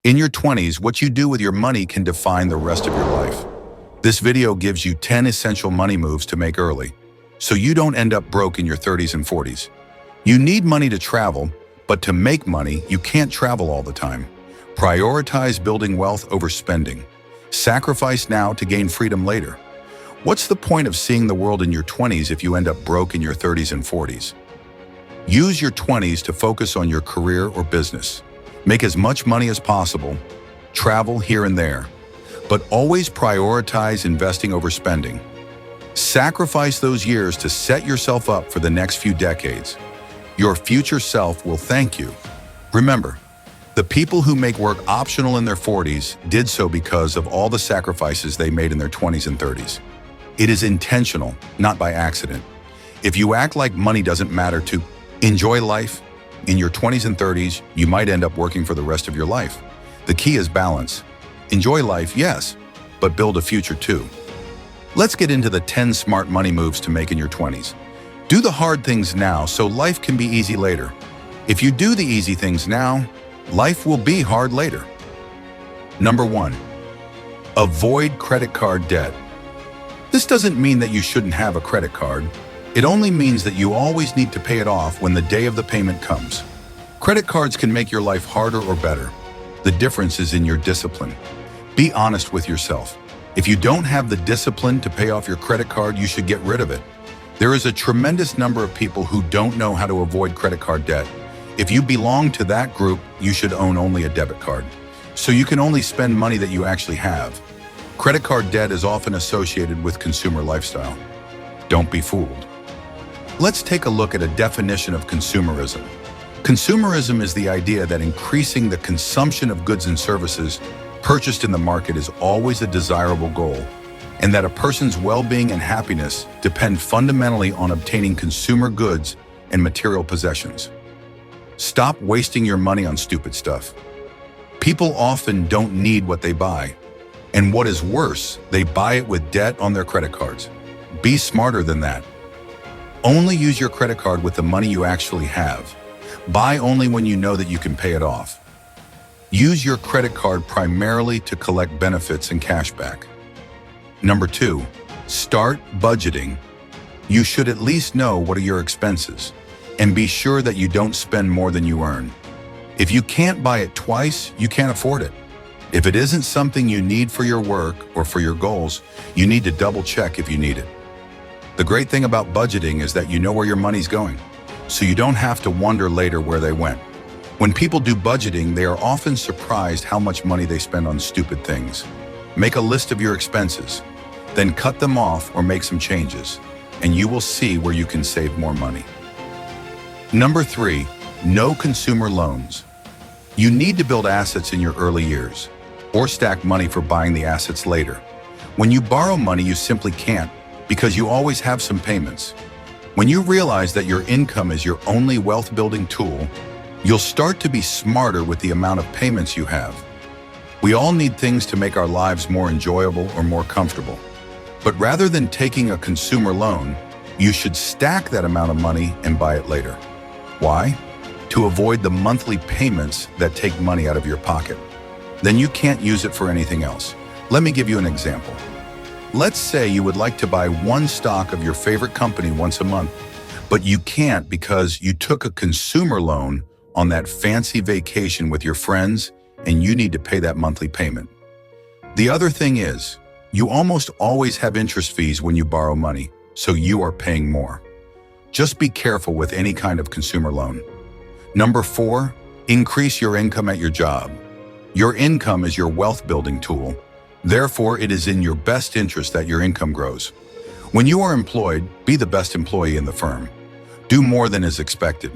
In your 20s, what you do with your money can define the rest of your life. This video gives you 10 essential money moves to make early, so you don't end up broke in your 30s and 40s. You need money to travel, but to make money, you can't travel all the time. Prioritize building wealth over spending. Sacrifice now to gain freedom later. What's the point of seeing the world in your 20s if you end up broke in your 30s and 40s? Use your 20s to focus on your career or business. Make as much money as possible, travel here and there, but always prioritize investing over spending. Sacrifice those years to set yourself up for the next few decades. Your future self will thank you. Remember, the people who make work optional in their 40s did so because of all the sacrifices they made in their 20s and 30s. It is intentional, not by accident. If you act like money doesn't matter to enjoy life, in your 20s and 30s, you might end up working for the rest of your life. The key is balance. Enjoy life, yes, but build a future too. Let's get into the 10 smart money moves to make in your 20s. Do the hard things now so life can be easy later. If you do the easy things now, life will be hard later. Number 1, avoid credit card debt. This doesn't mean that you shouldn't have a credit card. It only means that you always need to pay it off when the day of the payment comes. Credit cards can make your life harder or better. The difference is in your discipline. Be honest with yourself. If you don't have the discipline to pay off your credit card, you should get rid of it. There is a tremendous number of people who don't know how to avoid credit card debt. If you belong to that group, you should own only a debit card, so you can only spend money that you actually have. Credit card debt is often associated with consumer lifestyle. Don't be fooled. Let's take a look at a definition of consumerism. Consumerism is the idea that increasing the consumption of goods and services purchased in the market is always a desirable goal, and that a person's well-being and happiness depend fundamentally on obtaining consumer goods and material possessions. Stop wasting your money on stupid stuff. People often don't need what they buy, and what is worse, they buy it with debt on their credit cards. Be smarter than that. Only use your credit card with the money you actually have. Buy only when you know that you can pay it off. Use your credit card primarily to collect benefits and cash back. Number 2, start budgeting. You should at least know what are your expenses, and be sure that you don't spend more than you earn. If you can't buy it twice, you can't afford it. If it isn't something you need for your work or for your goals, you need to double check if you need it. The great thing about budgeting is that you know where your money's going, so you don't have to wonder later where they went. When people do budgeting, they are often surprised how much money they spend on stupid things. Make a list of your expenses, then cut them off or make some changes, and you will see where you can save more money. Number 3, no consumer loans. You need to build assets in your early years, or stack money for buying the assets later. When you borrow money, you simply can't, because you always have some payments. When you realize that your income is your only wealth-building tool, you'll start to be smarter with the amount of payments you have. We all need things to make our lives more enjoyable or more comfortable. But rather than taking a consumer loan, you should stack that amount of money and buy it later. Why? To avoid the monthly payments that take money out of your pocket. Then you can't use it for anything else. Let me give you an example. Let's say you would like to buy one stock of your favorite company once a month, but you can't because you took a consumer loan on that fancy vacation with your friends and you need to pay that monthly payment. The other thing is, you almost always have interest fees when you borrow money, so you are paying more. Just be careful with any kind of consumer loan. Number 4, increase your income at your job. Your income is your wealth-building tool. Therefore, it is in your best interest that your income grows. When you are employed, be the best employee in the firm. Do more than is expected.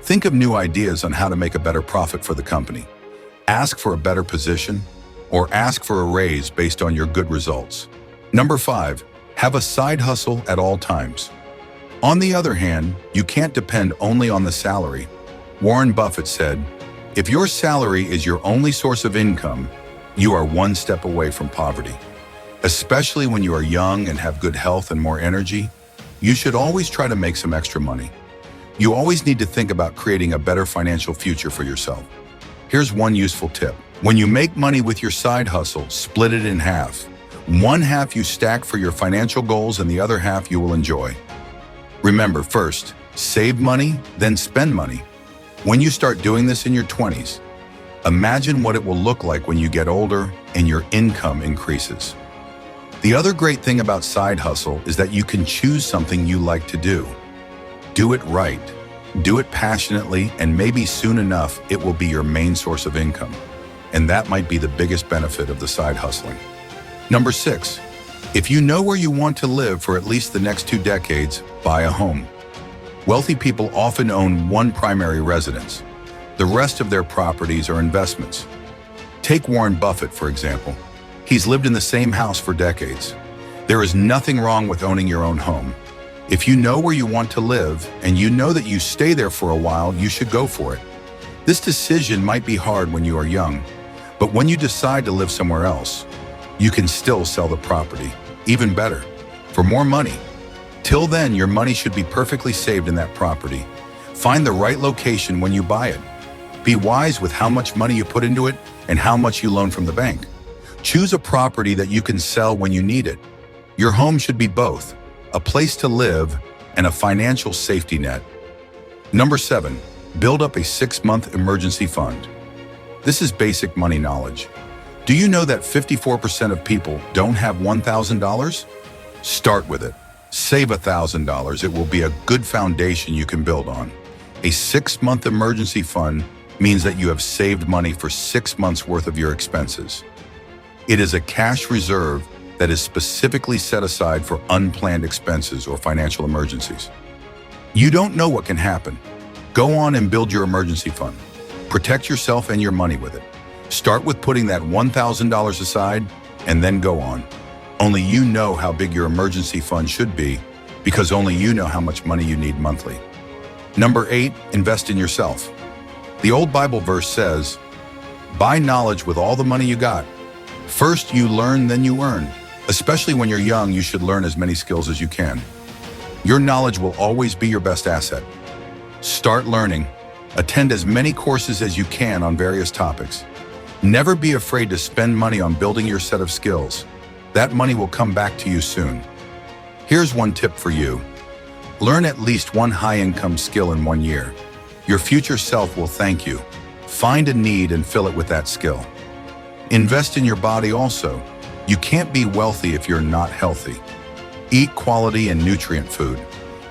Think of new ideas on how to make a better profit for the company. Ask for a better position, or ask for a raise based on your good results. Number 5, have a side hustle at all times. On the other hand, you can't depend only on the salary. Warren Buffett said, "If your salary is your only source of income, you are one step away from poverty." Especially when you are young and have good health and more energy, you should always try to make some extra money. You always need to think about creating a better financial future for yourself. Here's one useful tip. When you make money with your side hustle, split it in half. One half you stack for your financial goals and the other half you will enjoy. Remember, first, save money, then spend money. When you start doing this in your 20s, imagine what it will look like when you get older and your income increases. The other great thing about side hustle is that you can choose something you like to do. Do it right, do it passionately, and maybe soon enough it will be your main source of income. And that might be the biggest benefit of the side hustling. Number 6, if you know where you want to live for at least the next 2 decades, buy a home. Wealthy people often own one primary residence. The rest of their properties are investments. Take Warren Buffett, for example. He's lived in the same house for decades. There is nothing wrong with owning your own home. If you know where you want to live and you know that you stay there for a while, you should go for it. This decision might be hard when you are young, but when you decide to live somewhere else, you can still sell the property, even better, for more money. Till then, your money should be perfectly saved in that property. Find the right location when you buy it. Be wise with how much money you put into it and how much you loan from the bank. Choose a property that you can sell when you need it. Your home should be both a place to live and a financial safety net. Number 7, build up a 6-month emergency fund. This is basic money knowledge. Do you know that 54% of people don't have $1,000? Start with it. Save $1,000. It will be a good foundation you can build on. A 6-month emergency fund means that you have saved money for 6 months worth of your expenses. It is a cash reserve that is specifically set aside for unplanned expenses or financial emergencies. You don't know what can happen. Go on and build your emergency fund. Protect yourself and your money with it. Start with putting that $1,000 aside and then go on. Only you know how big your emergency fund should be because only you know how much money you need monthly. Number 8, invest in yourself. The old Bible verse says, "Buy knowledge with all the money you got." First you learn, then you earn. Especially when you're young, you should learn as many skills as you can. Your knowledge will always be your best asset. Start learning. Attend as many courses as you can on various topics. Never be afraid to spend money on building your set of skills. That money will come back to you soon. Here's one tip for you. Learn at least one high-income skill in 1 year. Your future self will thank you. Find a need and fill it with that skill. Invest in your body also. You can't be wealthy if you're not healthy. Eat quality and nutrient food.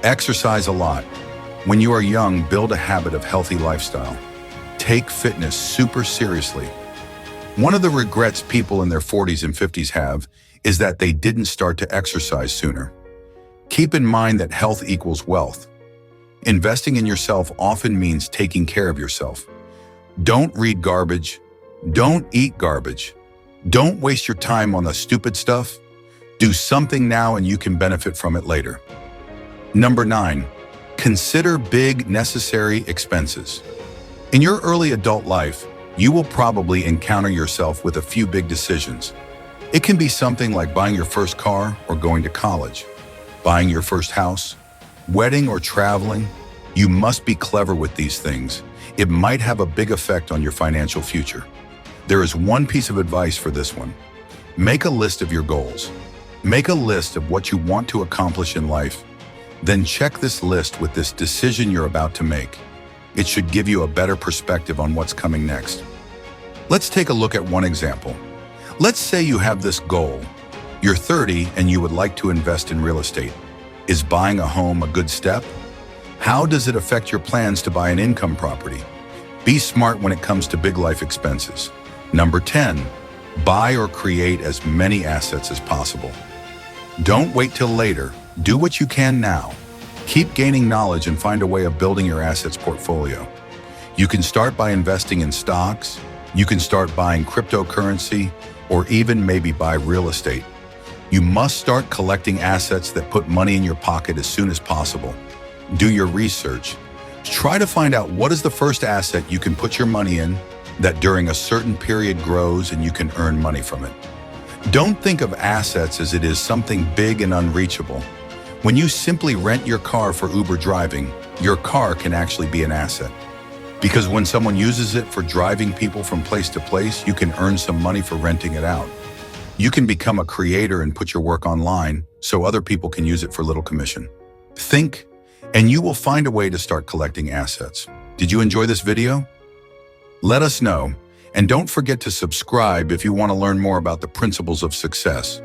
Exercise a lot. When you are young, build a habit of healthy lifestyle. Take fitness super seriously. One of the regrets people in their 40s and 50s have is that they didn't start to exercise sooner. Keep in mind that health equals wealth. Investing in yourself often means taking care of yourself. Don't read garbage. Don't eat garbage. Don't waste your time on the stupid stuff. Do something now and you can benefit from it later. Number 9, consider big necessary expenses. In your early adult life, you will probably encounter yourself with a few big decisions. It can be something like buying your first car or going to college, buying your first house, wedding or traveling. You must be clever with these things. It might have a big effect on your financial future. There is one piece of advice for this one. Make a list of your goals. Make a list of what you want to accomplish in life. Then check this list with this decision you're about to make. It should give you a better perspective on what's coming next. Let's take a look at one example. Let's say you have this goal. You're 30 and you would like to invest in real estate. Is buying a home a good step? How does it affect your plans to buy an income property? Be smart when it comes to big life expenses. Number 10, buy or create as many assets as possible. Don't wait till later. Do what you can now. Keep gaining knowledge and find a way of building your assets portfolio. You can start by investing in stocks. You can start buying cryptocurrency or even maybe buy real estate. You must start collecting assets that put money in your pocket as soon as possible. Do your research. Try to find out what is the first asset you can put your money in that during a certain period grows and you can earn money from it. Don't think of assets as it is something big and unreachable. When you simply rent your car for Uber driving, your car can actually be an asset. Because when someone uses it for driving people from place to place, you can earn some money for renting it out. You can become a creator and put your work online so other people can use it for little commission. Think, and you will find a way to start collecting assets. Did you enjoy this video? Let us know, and don't forget to subscribe if you want to learn more about the principles of success.